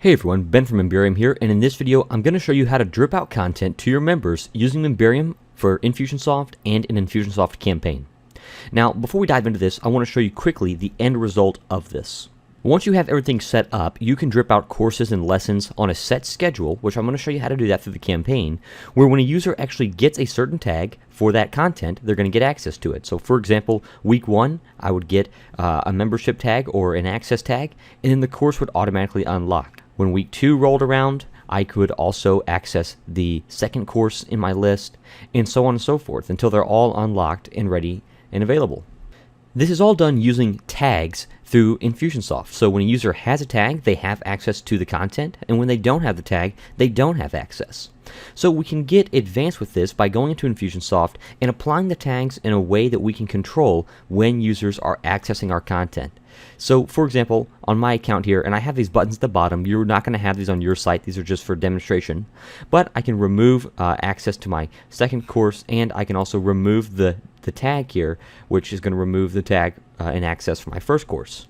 Hey everyone, Ben from Memberium here, and in this video I'm going to show you how to drip out content to your members using Memberium for Infusionsoft and an Infusionsoft campaign. Now, before we dive into this, I want to show you quickly the end result of this. Once you have everything set up, you can drip out courses and lessons on a set schedule, which I'm going to show you how to do that through the campaign, where when a user actually gets a certain tag for that content, they're going to get access to it. So for example, week 1, I would get a membership tag or an access tag, and then the course would automatically unlock. When week 2 rolled around, I could also access the second course in my list, and so on and so forth, until they're all unlocked and ready and available. This is all done using tags through Infusionsoft. So when a user has a tag, they have access to the content, and when they don't have the tag, they don't have access. So we can get advanced with this by going into Infusionsoft and applying the tags in a way that we can control when users are accessing our content. So for example, on my account here, and I have these buttons at the bottom, you're not going to have these on your site, these are just for demonstration, but I can remove access to my second course, and I can also remove the tag here, which is going to remove the tag and access for my first course.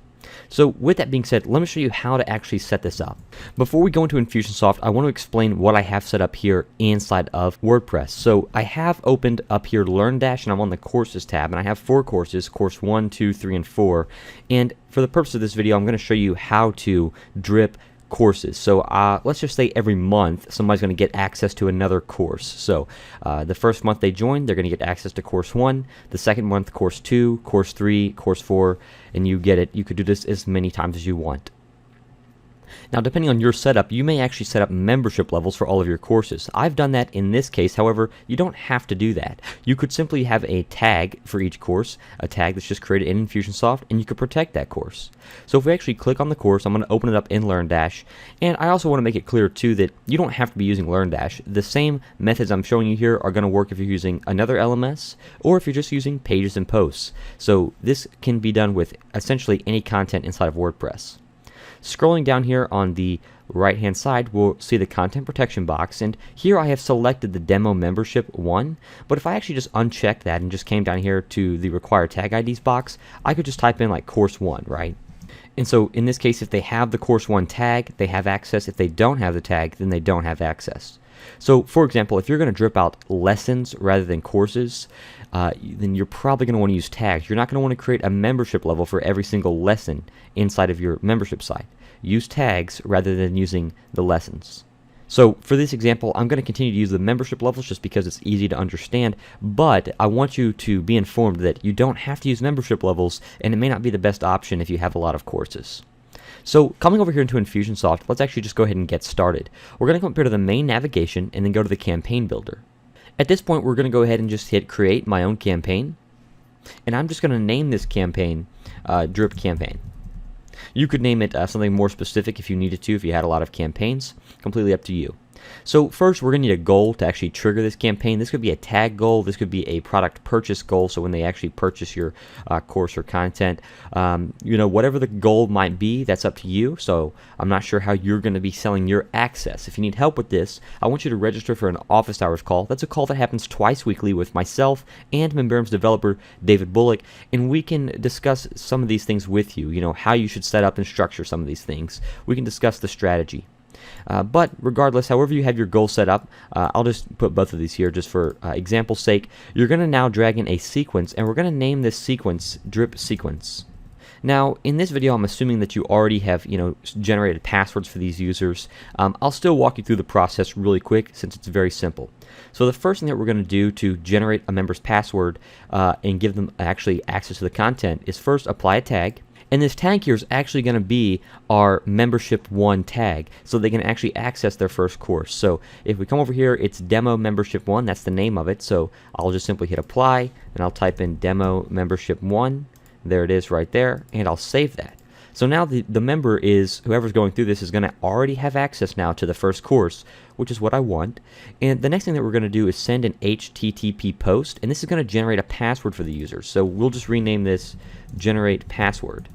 So with that being said, let me show you how to actually set this up. Before we go into Infusionsoft, I want to explain what I have set up here inside of WordPress. So I have opened up here LearnDash, and I'm on the Courses tab, and I have 4 courses, Course 1, 2, 3, and 4. And for the purpose of this video, I'm going to show you how to drip courses. So let's just say every month somebody's going to get access to another course. So the first month they join, they're going to get access to course 1, the second month course 2, course 3, course 4, and you get it. You could do this as many times as you want. Now, depending on your setup, you may actually set up membership levels for all of your courses. I've done that in this case. However, you don't have to do that. You could simply have a tag for each course, a tag that's just created in Infusionsoft, and you could protect that course. So if we actually click on the course, I'm going to open it up in LearnDash, and I also want to make it clear too that you don't have to be using LearnDash. The same methods I'm showing you here are going to work if you're using another LMS or if you're just using Pages and Posts. So this can be done with essentially any content inside of WordPress. Scrolling down here on the right hand side, we'll see the content protection box, and here I have selected the demo membership 1, but if I actually just unchecked that and just came down here to the require tag IDs box, I could just type in like course 1, right? And so in this case, if they have the course 1 tag, they have access. If they don't have the tag, then they don't have access. So for example, if you're going to drip out lessons rather than courses, then you're probably going to want to use tags. You're not going to want to create a membership level for every single lesson inside of your membership site. Use tags rather than using the lessons. So for this example, I'm going to continue to use the membership levels just because it's easy to understand, but I want you to be informed that you don't have to use membership levels, and it may not be the best option if you have a lot of courses. So coming over here into Infusionsoft, let's actually just go ahead and get started. We're going to come up here to the main navigation and then go to the campaign builder. At this point, we're going to go ahead and just hit create my own campaign, and I'm just going to name this campaign drip campaign. You could name it something more specific if you needed to, if you had a lot of campaigns. Completely up to you. So first, we're going to need a goal to actually trigger this campaign. This could be a tag goal. This could be a product purchase goal. So when they actually purchase your course or content, whatever the goal might be, that's up to you. So I'm not sure how you're going to be selling your access. If you need help with this, I want you to register for an office hours call. That's a call that happens twice weekly with myself and Memberium's developer, David Bullock, and we can discuss some of these things with you, how you should set up and structure some of these things. We can discuss the strategy. But regardless, however you have your goal set up, I'll just put both of these here just for example's sake. You're going to now drag in a sequence, and we're going to name this sequence drip sequence. Now, in this video, I'm assuming that you already have, generated passwords for these users. I'll still walk you through the process really quick since it's very simple. So the first thing that we're going to do to generate a member's password and give them actually access to the content is first apply a tag. And this tag here is actually going to be our membership 1 tag, so they can actually access their first course. So if we come over here, it's demo membership 1, that's the name of it. So I'll just simply hit apply, and I'll type in demo membership 1. There it is right there, and I'll save that. So now the member is, whoever's going through this is going to already have access now to the first course, which is what I want. And the next thing that we're going to do is send an HTTP post, and this is going to generate a password for the user. So we'll just rename this generate password.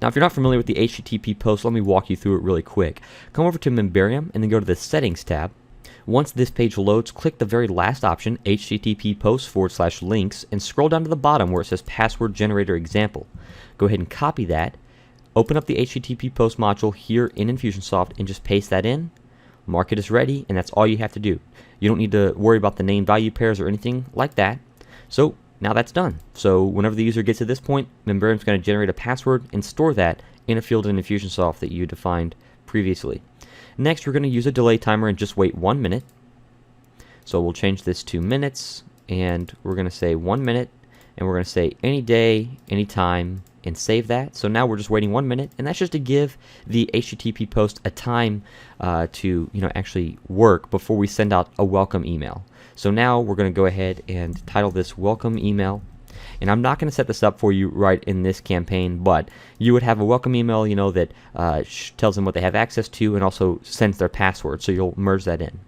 Now, if you're not familiar with the HTTP post, let me walk you through it really quick. Come over to Memberium and then go to the Settings tab. Once this page loads, click the very last option, HTTP post/links, and scroll down to the bottom where it says Password Generator Example. Go ahead and copy that, open up the HTTP post module here in Infusionsoft and just paste that in, mark it as ready, and that's all you have to do. You don't need to worry about the name value pairs or anything like that. So now that's done. So whenever the user gets to this point, Memberium is going to generate a password and store that in a field in Infusionsoft that you defined previously. Next, we're going to use a delay timer and just wait 1 minute. So we'll change this to minutes, and we're going to say 1 minute, and we're going to say any day, any time, and save that. So now we're just waiting 1 minute, and that's just to give the HTTP post a time to actually work before we send out a welcome email. So now we're going to go ahead and title this welcome email. And I'm not going to set this up for you right in this campaign, but you would have a welcome email, that tells them what they have access to and also sends their password. So you'll merge that in.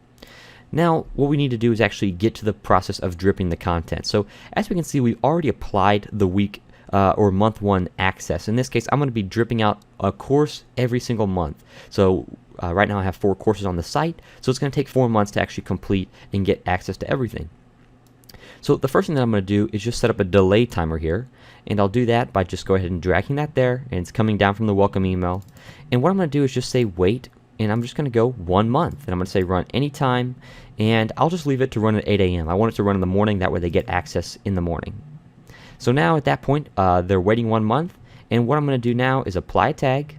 Now, what we need to do is actually get to the process of dripping the content. So as we can see, we've already applied the week or month 1 access. In this case, I'm going to be dripping out a course every single month. So right now I have 4 courses on the site, so it's going to take 4 months to actually complete and get access to everything. So the first thing that I'm going to do is just set up a delay timer here, and I'll do that by just go ahead and dragging that there, and it's coming down from the welcome email. And what I'm going to do is just say wait, and I'm just going to go 1 month, and I'm going to say run anytime, and I'll just leave it to run at 8 a.m. I want it to run in the morning, that way they get access in the morning. So now at that point, they're waiting 1 month, and what I'm going to do now is apply a tag,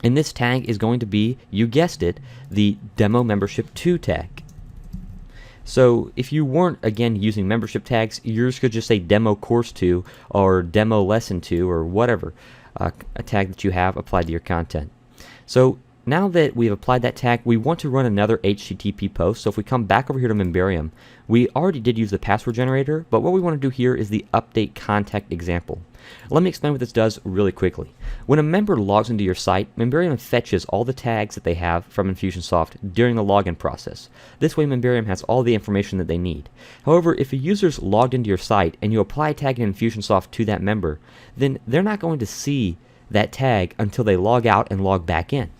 and this tag is going to be, you guessed it, the Demo Membership 2 tag. So if you weren't, again, using membership tags, yours could just say Demo Course 2 or Demo Lesson 2 or whatever, a tag that you have applied to your content. So now that we've applied that tag, we want to run another HTTP post. So if we come back over here to Memberium, we already did use the password generator, but what we want to do here is the update contact example. Let me explain what this does really quickly. When a member logs into your site, Memberium fetches all the tags that they have from Infusionsoft during the login process. This way Memberium has all the information that they need. However, if a user's logged into your site and you apply a tag in Infusionsoft to that member, then they're not going to see that tag until they log out and log back in.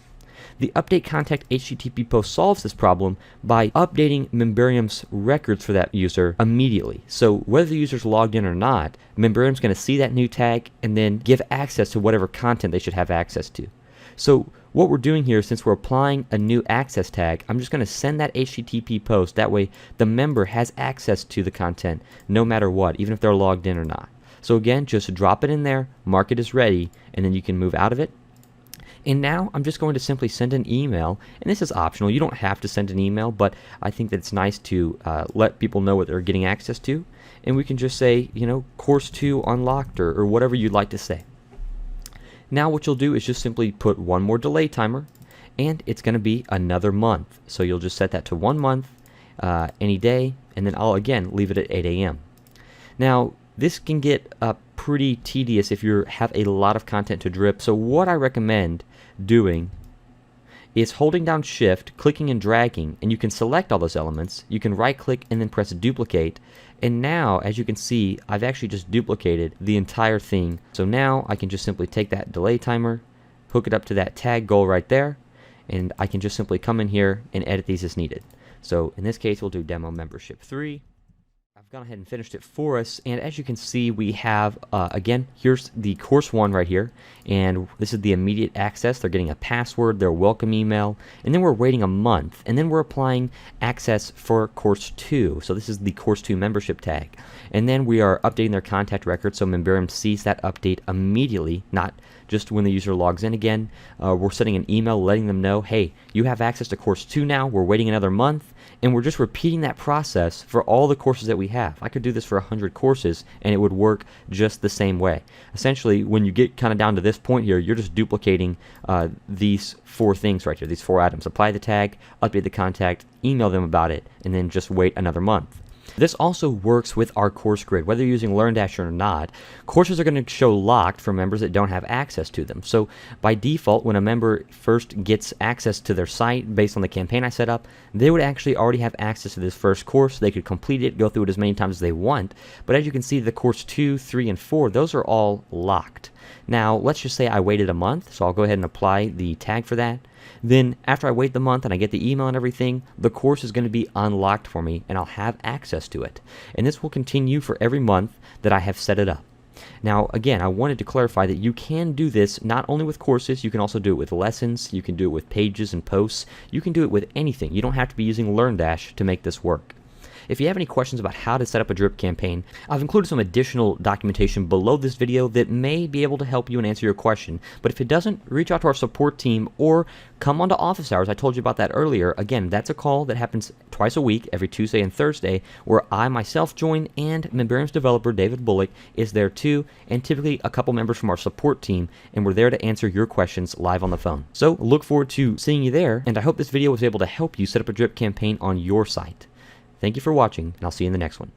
The update contact HTTP post solves this problem by updating Memberium's records for that user immediately. So whether the user's logged in or not, Memberium's going to see that new tag and then give access to whatever content they should have access to. So what we're doing here, since we're applying a new access tag, I'm just going to send that HTTP post. That way the member has access to the content no matter what, even if they're logged in or not. So again, just drop it in there, mark it as ready, and then you can move out of it. And now I'm just going to simply send an email, and this is optional. You don't have to send an email, but I think that it's nice to let people know what they're getting access to. And we can just say, course 2 unlocked or whatever you'd like to say. Now what you'll do is just simply put one more delay timer, and it's going to be another month. So you'll just set that to 1 month, any day, and then I'll again leave it at 8 a.m. Now this can get pretty tedious if you have a lot of content to drip. So what I recommend doing is holding down shift, clicking and dragging, and you can select all those elements. You can right click and then press duplicate, and now as you can see I've actually just duplicated the entire thing. So now I can just simply take that delay timer, hook it up to that tag goal right there, and I can just simply come in here and edit these as needed. So in this case we'll do Demo Membership 3. I've gone ahead and finished it for us, and as you can see we have again, here's the course 1 right here, and this is the immediate access. They're getting a password, their welcome email, and then we're waiting a month, and then we're applying access for course 2. So this is the course 2 membership tag, and then we are updating their contact record, so Memberium sees that update immediately, not just when the user logs in again. We're sending an email letting them know, hey, you have access to course 2 now, we're waiting another month, and we're just repeating that process for all the courses that we have. I could do this for 100 courses and it would work just the same way. Essentially, when you get kind of down to this point here, you're just duplicating these 4 things right here, these 4 items. Apply the tag, update the contact, email them about it, and then just wait another month. This also works with our course grid. Whether you're using LearnDash or not, courses are going to show locked for members that don't have access to them. So by default, when a member first gets access to their site based on the campaign I set up, they would actually already have access to this first course. They could complete it, go through it as many times as they want. But as you can see, the course 2, 3, and 4, those are all locked. Now, let's just say I waited a month, so I'll go ahead and apply the tag for that. Then after I wait the month and I get the email and everything, the course is going to be unlocked for me and I'll have access to it. And this will continue for every month that I have set it up. Now, again, I wanted to clarify that you can do this not only with courses, you can also do it with lessons, you can do it with pages and posts, you can do it with anything. You don't have to be using LearnDash to make this work. If you have any questions about how to set up a drip campaign, I've included some additional documentation below this video that may be able to help you and answer your question. But if it doesn't, reach out to our support team or come onto office hours. I told you about that earlier. Again, that's a call that happens twice a week, every Tuesday and Thursday, where I myself join and Memberium's developer, David Bullock, is there too, and typically a couple members from our support team, and we're there to answer your questions live on the phone. So look forward to seeing you there, and I hope this video was able to help you set up a drip campaign on your site. Thank you for watching, and I'll see you in the next one.